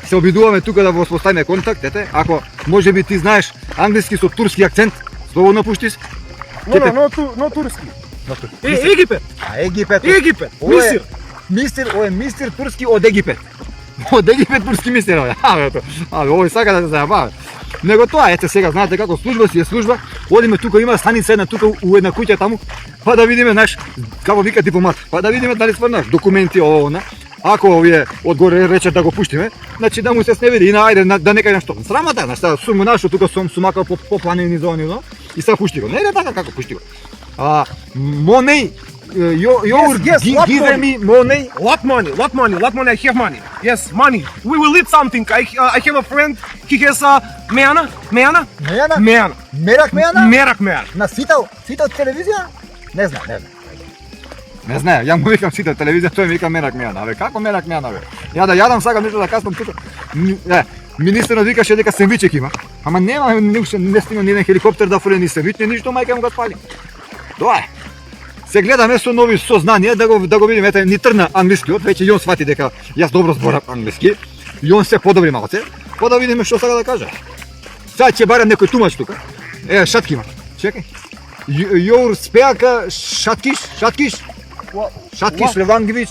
Се обидуваме тука да воспоставиме контакт, ете, ако може би ти знаеш англиски со турски акцент, слободно пушти се. No turski. Египет. Египет. Египет. Мисир. Ој е мистер турски од Египет. Од Египет турски мистер, овој сака да се зајабава. Него тоа, ете сега, знаете како служба си е служба, одиме тука, има станица една тука у една куќа таму, па да видиме, знаеш, како вика дипломат, па да видиме дали стварно документи ово, она. Ако овие одгоре речат да го пуштиме, значи да му се сневери и на ајде да не кај нешто. Срамата, знаеш, сум му нашо тука сум сумакал по планини зони, но и сега пушти го. Не е така како пушти го. Money, your give me money. Lot money. I have money. Yes, money. We will eat something. I have a friend. He has a meana. Мејана? Мерак. На Сител телевизија? Не знам. Не знае, ја му викам Сител телевизија, тој ми вика Мерак Мејана. Абе, како Мерак Мејана, бе? Ја да јадам сакам нешто да каснам тука. Министерот викаше дека сендвичек има. Ама нема, не стигна ни еден хеликоптер да фуре ни сендвич, ништо мајка му го спали. Тоа е. Се гледаме со нови сознанија да го видиме, ете ни трна англискиот, веќе и он свати дека јас добро зборам англиски. И он се подобри малце, па да видиме што сака да каже. Сега ќе барам некој тумач тука. Шатки има. Чекај. Your speak Шаткиш? Шаткиш Левангевич?